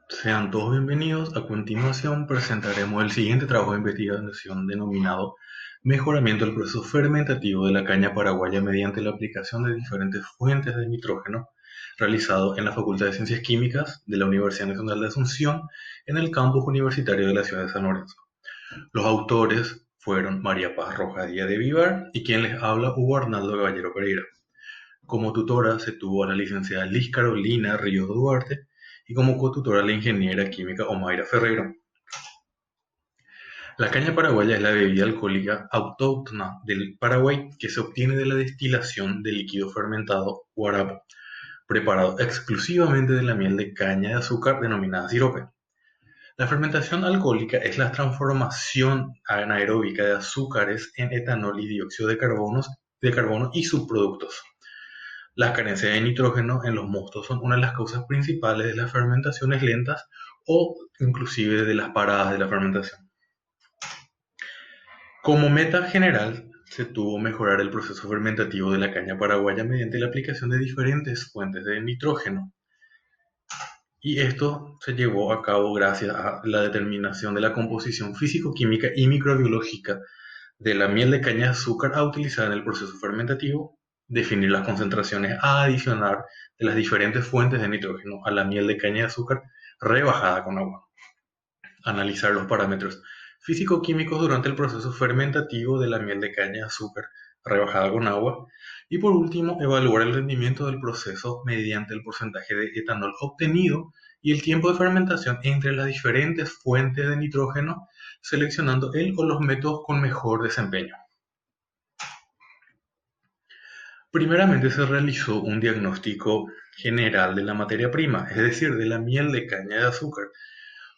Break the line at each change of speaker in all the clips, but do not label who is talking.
Sean todos bienvenidos. A continuación presentaremos el siguiente trabajo de investigación denominado Mejoramiento del proceso fermentativo de la caña paraguaya mediante la aplicación de diferentes fuentes de nitrógeno, realizado en la Facultad de Ciencias Químicas de la Universidad Nacional de Asunción en el campus universitario de la ciudad de San Lorenzo. Los autores fueron María Paz Rojas Díaz de Vivar y quien les habla Hugo Arnaldo Caballero Pereira. Como tutora se tuvo a la licenciada Liz Carolina Ríos Duarte y como cotutora la ingeniera química Omaira Ferreiro. La caña paraguaya es la bebida alcohólica autóctona del Paraguay que se obtiene de la destilación de líquido fermentado guarapo, preparado exclusivamente de la miel de caña de azúcar denominada sirope. La fermentación alcohólica es la transformación anaeróbica de azúcares en etanol y dióxido de carbono y subproductos. Las carencias de nitrógeno en los mostos son una de las causas principales de las fermentaciones lentas o inclusive de las paradas de la fermentación. Como meta general, se tuvo mejorar el proceso fermentativo de la caña paraguaya mediante la aplicación de diferentes fuentes de nitrógeno. Y esto se llevó a cabo gracias a la determinación de la composición físico-química y microbiológica de la miel de caña de azúcar a utilizar en el proceso fermentativo, definir las concentraciones a adicionar de las diferentes fuentes de nitrógeno a la miel de caña de azúcar rebajada con agua, analizar los parámetros físico-químicos durante el proceso fermentativo de la miel de caña de azúcar rebajada con agua y por último evaluar el rendimiento del proceso mediante el porcentaje de etanol obtenido y el tiempo de fermentación entre las diferentes fuentes de nitrógeno, seleccionando el o los métodos con mejor desempeño. Primeramente se realizó un diagnóstico general de la materia prima, es decir, de la miel de caña de azúcar,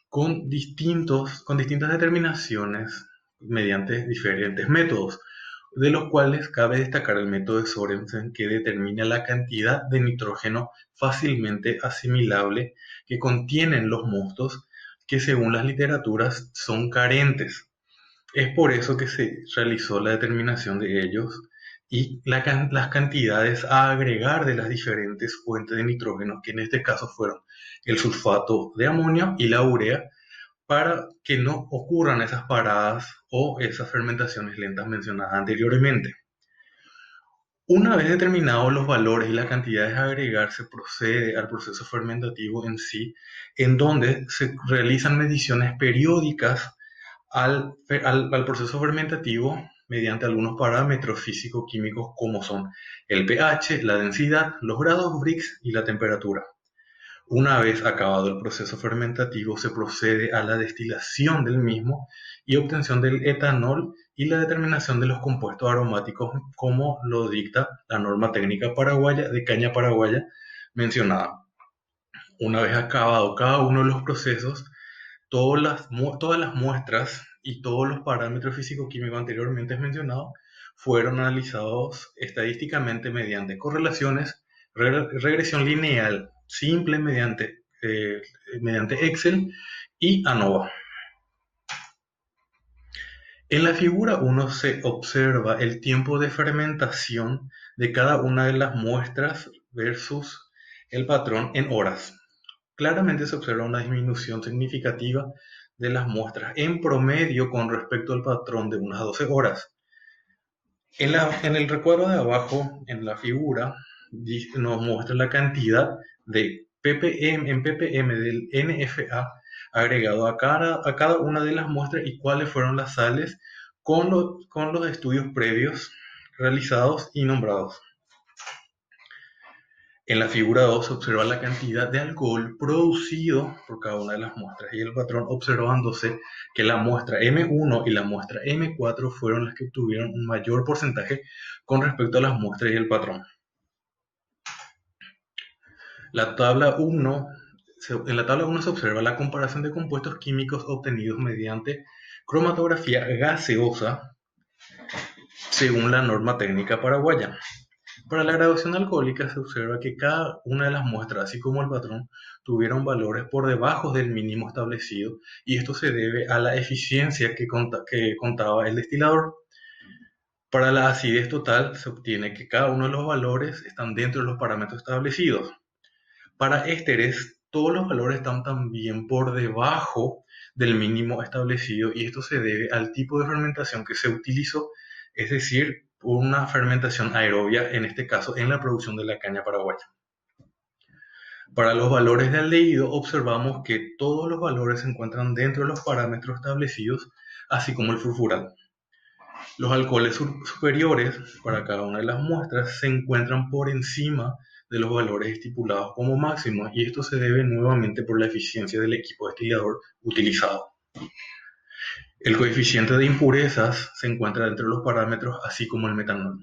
con distintas determinaciones mediante diferentes métodos, de los cuales cabe destacar el método de Sorensen, que determina la cantidad de nitrógeno fácilmente asimilable que contienen los mostos, que según las literaturas son carentes. Es por eso que se realizó la determinación de ellos y las cantidades a agregar de las diferentes fuentes de nitrógeno, que en este caso fueron el sulfato de amonio y la urea, para que no ocurran esas paradas o esas fermentaciones lentas mencionadas anteriormente. Una vez determinados los valores y las cantidades a agregar, se procede al proceso fermentativo en sí, en donde se realizan mediciones periódicas al proceso fermentativo mediante algunos parámetros físico-químicos como son el pH, la densidad, los grados Brix y la temperatura. Una vez acabado el proceso fermentativo, se procede a la destilación del mismo y obtención del etanol y la determinación de los compuestos aromáticos como lo dicta la norma técnica paraguaya de caña paraguaya mencionada. Una vez acabado cada uno de los procesos, todas las muestras y todos los parámetros físico-químicos anteriormente mencionados fueron analizados estadísticamente mediante correlaciones, regresión lineal simple mediante Excel y ANOVA. En la figura 1 se observa el tiempo de fermentación de cada una de las muestras versus el patrón en horas. Claramente se observa una disminución significativa de las muestras en promedio con respecto al patrón de unas 12 horas. En el recuadro de abajo, en la figura, nos muestra la cantidad de ppm en ppm del NFA agregado a cada una de las muestras y cuáles fueron las sales con los estudios previos realizados y nombrados. En la figura 2 se observa la cantidad de alcohol producido por cada una de las muestras y el patrón, observándose que la muestra M1 y la muestra M4 fueron las que obtuvieron un mayor porcentaje con respecto a las muestras y el patrón. En la tabla 1 se observa la comparación de compuestos químicos obtenidos mediante cromatografía gaseosa según la norma técnica paraguaya. Para la graduación alcohólica se observa que cada una de las muestras, así como el patrón, tuvieron valores por debajo del mínimo establecido y esto se debe a la eficiencia que contaba el destilador. Para la acidez total se obtiene que cada uno de los valores están dentro de los parámetros establecidos. Para ésteres todos los valores están también por debajo del mínimo establecido y esto se debe al tipo de fermentación que se utilizó, es decir, una fermentación aerobia, en este caso en la producción de la caña paraguaya. Para los valores de aldehído observamos que todos los valores se encuentran dentro de los parámetros establecidos, así como el sulfurato. Los alcoholes superiores para cada una de las muestras se encuentran por encima de los valores estipulados como máximos y esto se debe nuevamente por la eficiencia del equipo destilador utilizado. El coeficiente de impurezas se encuentra dentro de los parámetros así como el metanol.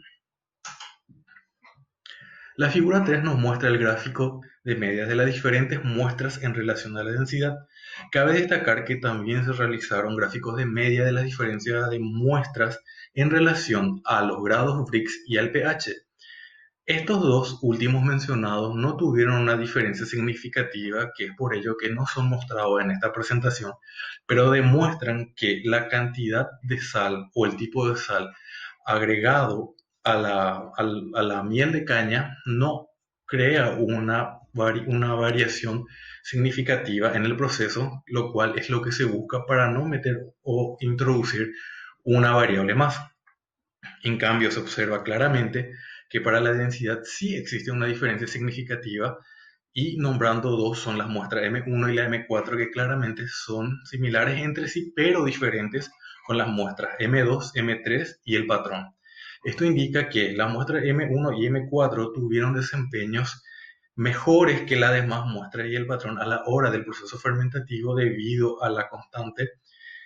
La figura 3 nos muestra el gráfico de medias de las diferentes muestras en relación a la densidad. Cabe destacar que también se realizaron gráficos de media de las diferencias de muestras en relación a los grados Brix y al pH. Estos dos últimos mencionados no tuvieron una diferencia significativa, que es por ello que no son mostrados en esta presentación, pero demuestran que la cantidad de sal o el tipo de sal agregado a la miel de caña no crea una variación significativa en el proceso, lo cual es lo que se busca para no meter o introducir una variable más. En cambio, se observa claramente que para la densidad sí existe una diferencia significativa y nombrando dos son las muestras M1 y la M4 que claramente son similares entre sí pero diferentes con las muestras M2, M3 y el patrón. Esto indica que las muestras M1 y M4 tuvieron desempeños mejores que las demás muestras y el patrón a la hora del proceso fermentativo debido a la constante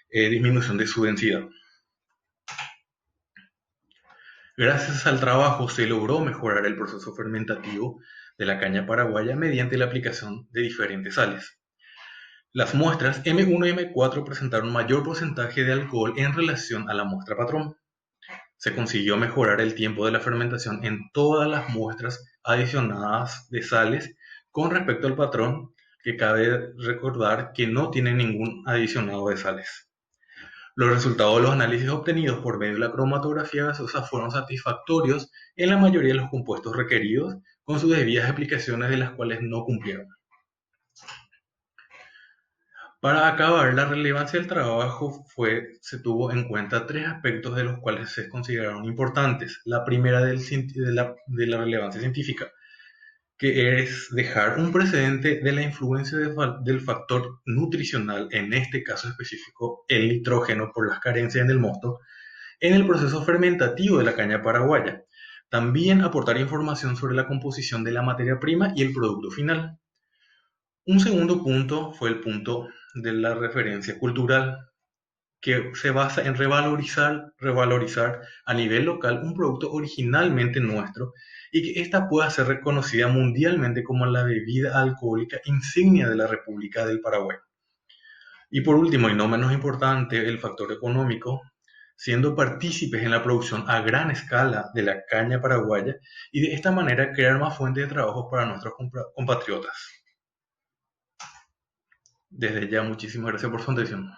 disminución de su densidad. Gracias al trabajo se logró mejorar el proceso fermentativo de la caña paraguaya mediante la aplicación de diferentes sales. Las muestras M1 y M4 presentaron mayor porcentaje de alcohol en relación a la muestra patrón. Se consiguió mejorar el tiempo de la fermentación en todas las muestras adicionadas de sales con respecto al patrón, que cabe recordar que no tiene ningún adicionado de sales. Los resultados de los análisis obtenidos por medio de la cromatografía gaseosa fueron satisfactorios en la mayoría de los compuestos requeridos, con sus debidas explicaciones de las cuales no cumplieron. Para acabar, la relevancia del trabajo se tuvo en cuenta tres aspectos de los cuales se consideraron importantes. La primera de la relevancia científica, que es dejar un precedente de la influencia del factor nutricional, en este caso específico el nitrógeno por las carencias en el mosto, en el proceso fermentativo de la caña paraguaya. También aportar información sobre la composición de la materia prima y el producto final. Un segundo punto fue el punto de la referencia cultural, que se basa en revalorizar a nivel local un producto originalmente nuestro y que ésta pueda ser reconocida mundialmente como la bebida alcohólica insignia de la República del Paraguay. Y por último, y no menos importante, el factor económico, siendo partícipes en la producción a gran escala de la caña paraguaya y de esta manera crear más fuentes de trabajo para nuestros compatriotas. Desde ya, muchísimas gracias por su atención.